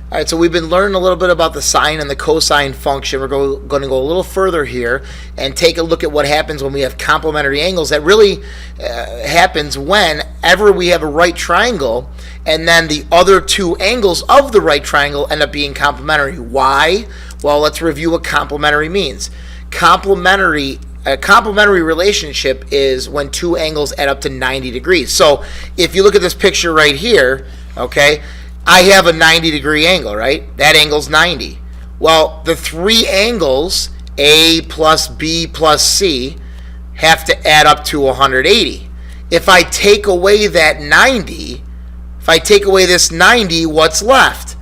All right, so we've been learning a little bit about the sine and the cosine function. We're going to go a little further here and take a look at what happens when we have complementary angles. That really happens whenever we have a right triangle and then the other two angles of the right triangle end up being complementary. Why? Well, let's review what complementary means. A complementary relationship is when two angles add up to 90 degrees. So if you look at this picture right here, okay, I have a 90-degree angle, right? That angle's 90. Well, the three angles, A plus B plus C, have to add up to 180. If I take away that 90, if I take away this 90, what's left?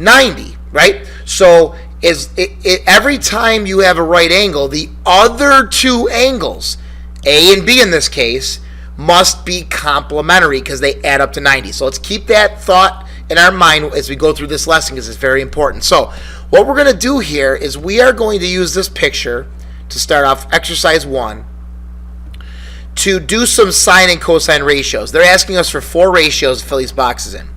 90, right? So every time you have a right angle, the other two angles, A and B in this case, must be complementary because they add up to 90. So let's keep that thought in our mind as we go through this lesson because it's very important. So what we're going to do here is we are going to use this picture to start off exercise 1 to do some sine and cosine ratios. They're asking us for 4 ratios to fill these boxes in.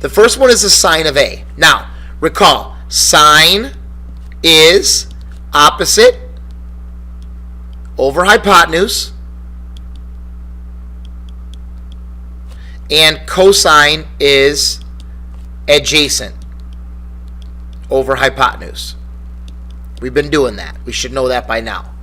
The first one is the sine of A. Now, recall, sine is opposite over hypotenuse, and cosine is adjacent over hypotenuse. We've been doing that. We should know that by now.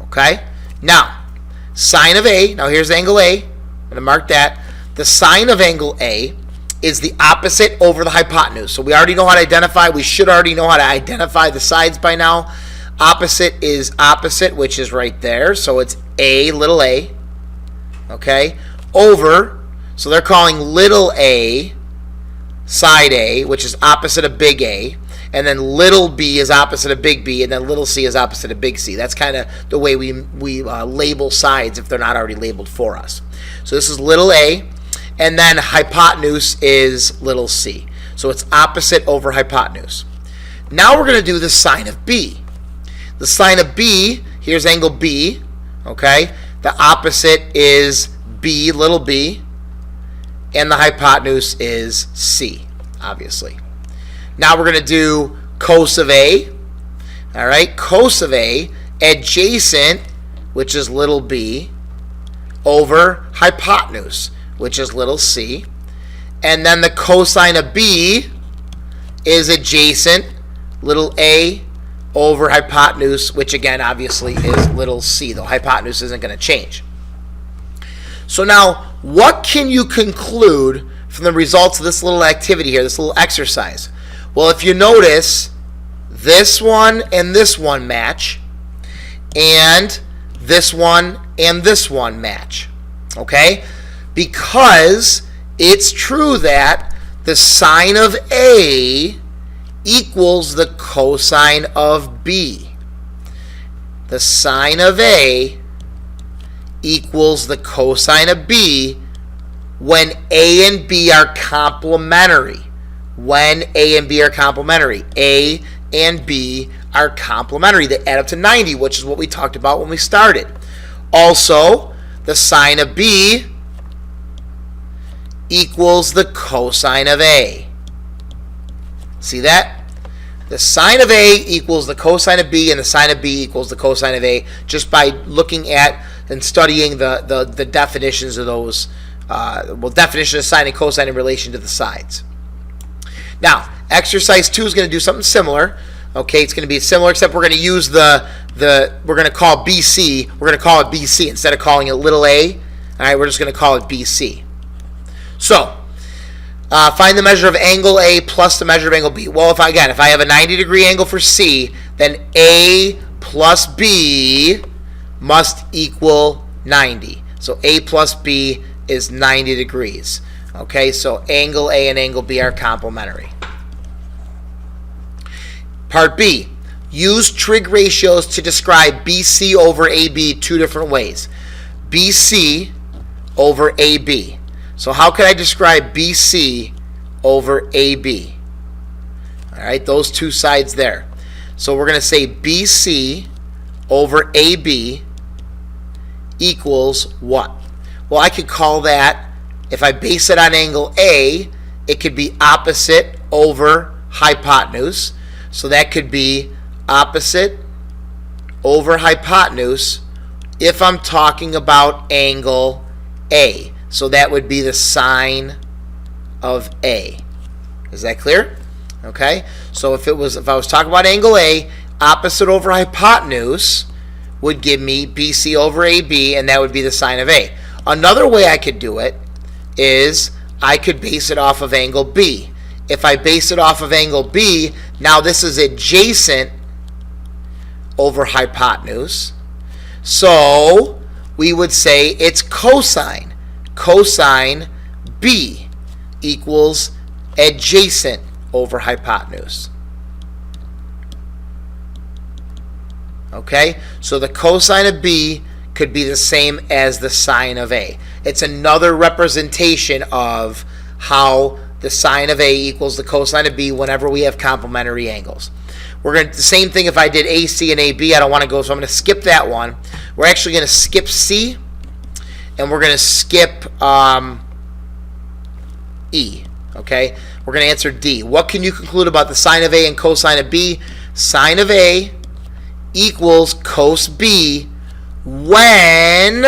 Okay? Now, sine of A, now here's angle A. I'm going to mark that. The sine of angle A is the opposite over the hypotenuse. So we already know how to identify. We should already know how to identify the sides by now. Opposite is opposite, which is right there. So it's A, little a. Okay? Over, so they're calling little a side A, which is opposite of big A, and then little b is opposite of big B, and then little c is opposite of big C. That's kind of the way we label sides if they're not already labeled for us. So this is little a, and then hypotenuse is little c. So it's opposite over hypotenuse. Now we're going to do the sine of B. The sine of B, here's angle B, okay? The opposite is B, little b, and the hypotenuse is C, obviously. Now we're going to do cos of A. All right, cos of A, adjacent, which is little b, over hypotenuse, which is little c. And then the cosine of B is adjacent, little a, over hypotenuse, which again, obviously, is little c, though hypotenuse isn't going to change. So now, what can you conclude from the results of this little activity here, this little exercise? Well, if you notice, this one and this one match, and this one and this one match, okay? Because it's true that the sine of A equals the cosine of B. The sine of A equals the cosine of B when A and B are complementary. When A and B are complementary. A and B are complementary. They add up to 90, which is what we talked about when we started. Also, the sine of B equals the cosine of A. See that? The sine of A equals the cosine of B, and the sine of B equals the cosine of A, just by looking at and studying the definitions of those, definition of sine and cosine in relation to the sides. Now, exercise 2 is going to do something similar. Okay, it's going to be similar, except we're going to use we're going to call BC, we're going to call it BC instead of calling it little a. All right, we're just going to call it BC. So, find the measure of angle A plus the measure of angle B. Well, if I have a 90-degree angle for C, then A plus B must equal 90. So A plus B is 90 degrees. Okay, so angle A and angle B are complementary. Part B. Use trig ratios to describe BC over AB 2 different ways. BC over AB. So how can I describe BC over AB? All right, those two sides there. So we're going to say BC over AB equals what? Well, I could call that, if I base it on angle A, it could be opposite over hypotenuse. So that could be opposite over hypotenuse if I'm talking about angle A. So that would be the sine of A. Is that clear? Okay. So if I was talking about angle A, opposite over hypotenuse would give me BC over AB, and that would be the sine of A. Another way I could do it is I could base it off of angle B. If I base it off of angle B, now this is adjacent over hypotenuse. So we would say it's cosine. Cosine B equals adjacent over hypotenuse. Okay, so the cosine of B could be the same as the sine of A. It's another representation of how the sine of A equals the cosine of B whenever we have complementary angles. We're going to the same thing if I did AC and AB. I don't want to go, so I'm going to skip that one. We're actually going to skip C, and we're going to skip E. Okay, we're going to answer D. What can you conclude about the sine of A and cosine of B? Sine of A equals cos B when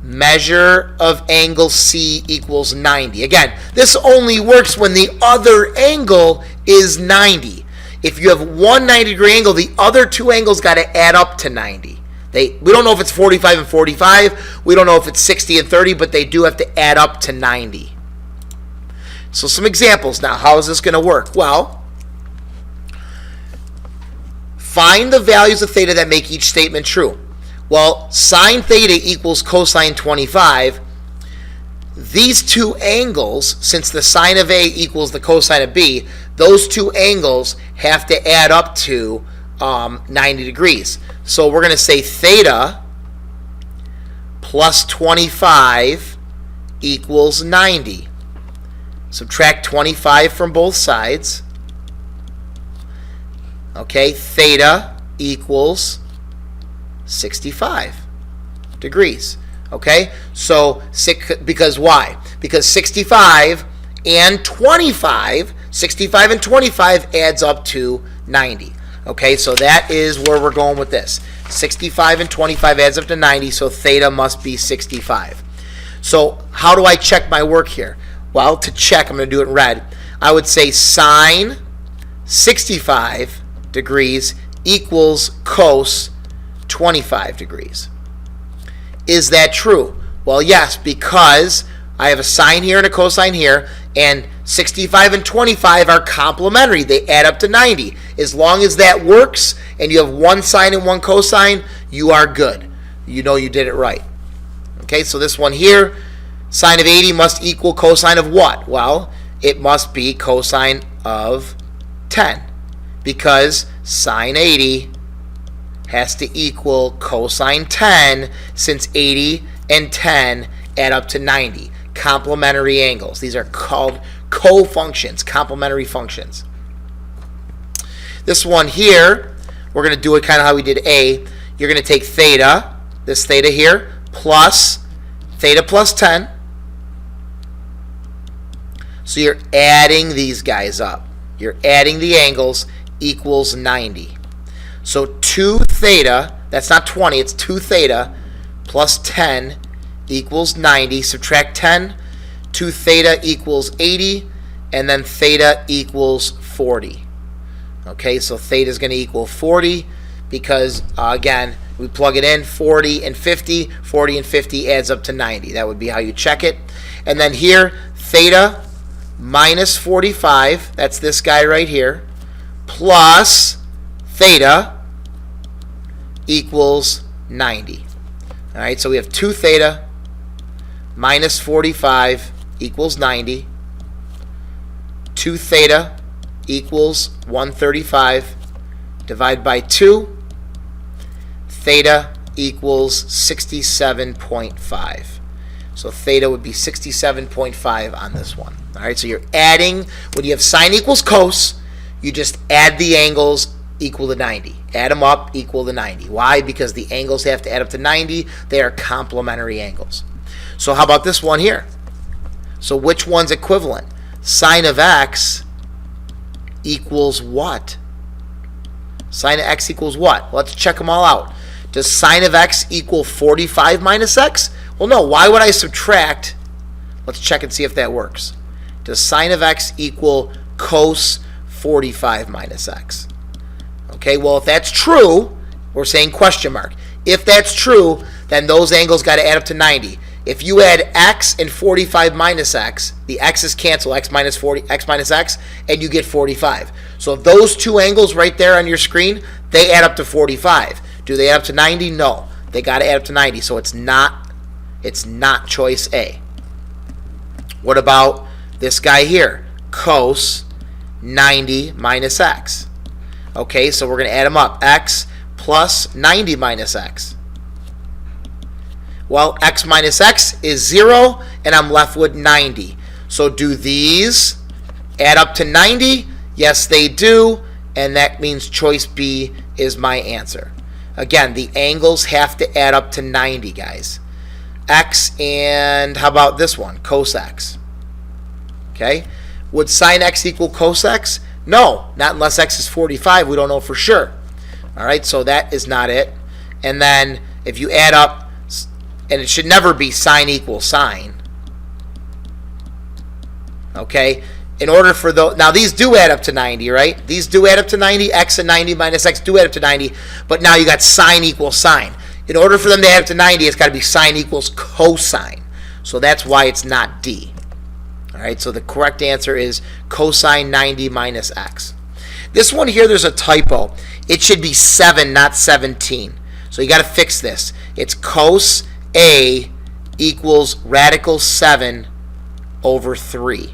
measure of angle C equals 90. Again, this only works when the other angle is 90. If you have one 90-degree angle, the other two angles got to add up to 90. We don't know if it's 45 and 45. We don't know if it's 60 and 30, but they do have to add up to 90. So some examples now. How is this going to work? Well, find the values of theta that make each statement true. Well, sine theta equals cosine 25. These two angles, since the sine of A equals the cosine of B, those two angles have to add up to 90 degrees. So we're going to say theta plus 25 equals 90. Subtract 25 from both sides. Okay, theta equals 65 degrees. Okay, so because why? Because 65 and 25 adds up to 90. Okay, so that is where we're going with this. 65 and 25 adds up to 90, so theta must be 65. So how do I check my work here? Well, to check, I'm going to do it in red. I would say sine 65 degrees equals cos 25 degrees. Is that true? Well, yes, because I have a sine here and a cosine here, and 65 and 25 are complementary. They add up to 90. As long as that works and you have one sine and one cosine, you are good. You know you did it right. Okay, so this one here, sine of 80 must equal cosine of what? Well, it must be cosine of 10, because sine 80 has to equal cosine 10, since 80 and 10 add up to 90. Complementary angles. These are called co-functions, complementary functions. This one here, we're going to do it kind of how we did A. You're going to take theta, this theta here, plus theta plus 10. So you're adding these guys up. You're adding the angles, equals 90. So 2 theta, that's not 20, it's 2 theta plus 10 equals 90. Subtract 10, 2 theta equals 80, and then theta equals 40. Okay, so theta is going to equal 40 because, again, we plug it in, 40 and 50. 40 and 50 adds up to 90. That would be how you check it. And then here, theta minus 45, that's this guy right here, plus theta equals 90. All right, so we have 2 theta minus 45 equals 90. 2 theta equals 135. Divide by 2. Theta equals 67.5. So theta would be 67.5 on this one. All right, so you're adding, when you have sine equals cos, you just add the angles equal to 90. Add them up, equal to 90. Why? Because the angles have to add up to 90. They are complementary angles. So how about this one here? So which one's equivalent? Sine of x equals what? Sine of x equals what? Let's check them all out. Does sine of x equal 45 minus x? Well, no. Why would I subtract? Let's check and see if that works. Does sine of x equal cos 45 minus x? Okay, well, if that's true, we're saying question mark. If that's true, then those angles got to add up to 90. If you add x and 45 minus x, the x's cancel, x minus 40, x minus x, and you get 45. So if those two angles right there on your screen, they add up to 45. Do they add up to 90? No. They got to add up to 90, so it's not choice A. What about this guy here? Cos 90 minus x. Okay, so we're going to add them up. X plus 90 minus x. Well, x minus x is 0, and I'm left with 90. So do these add up to 90? Yes, they do, and that means choice B is my answer. Again, the angles have to add up to 90, guys. X and how about this one? Cos x. Okay? Would sine x equal cos x? No, not unless x is 45. We don't know for sure. All right, so that is not it. And then if you add up, and it should never be sine equals sine. Okay? In order for those, now these do add up to 90, right? These do add up to 90. X and 90 minus x do add up to 90. But now you got sine equals sine. In order for them to add up to 90, it's got to be sine equals cosine. So that's why it's not D. All right, so the correct answer is cosine 90 minus x. This one here, there's a typo. It should be 7, not 17. So you got to fix this. It's cos A equals radical 7 over 3.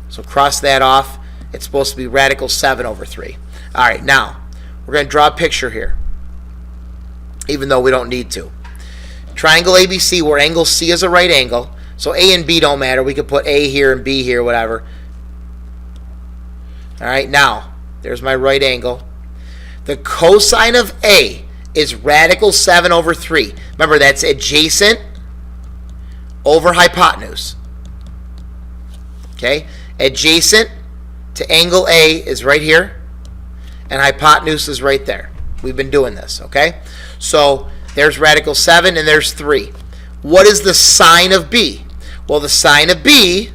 So cross that off. It's supposed to be radical 7 over 3. All right, now we're going to draw a picture here, even though we don't need to. Triangle ABC, where angle C is a right angle. So A and B don't matter. We could put A here and B here, whatever. All right, now, there's my right angle. The cosine of A is radical 7 over 3. Remember, that's adjacent over hypotenuse. Okay? Adjacent to angle A is right here, and hypotenuse is right there. We've been doing this, okay? So there's radical 7, and there's 3. What is the sine of B? Well, the sine of B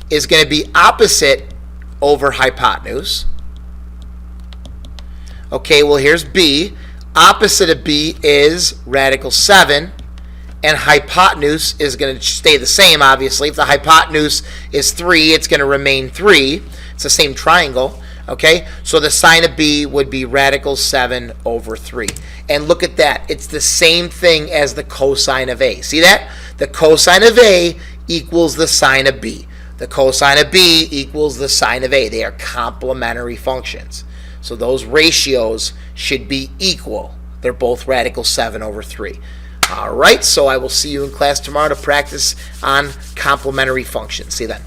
is going to be opposite over hypotenuse. Okay, well, here's B. Opposite of B is radical 7, and hypotenuse is going to stay the same, obviously. If the hypotenuse is 3, it's going to remain 3. It's the same triangle, okay? So the sine of B would be radical 7 over 3. And look at that. It's the same thing as the cosine of A. See that? The cosine of A equals the sine of B. The cosine of B equals the sine of A. They are complementary functions. So those ratios should be equal. They're both radical 7 over 3. All right, so I will see you in class tomorrow to practice on complementary functions. See you then.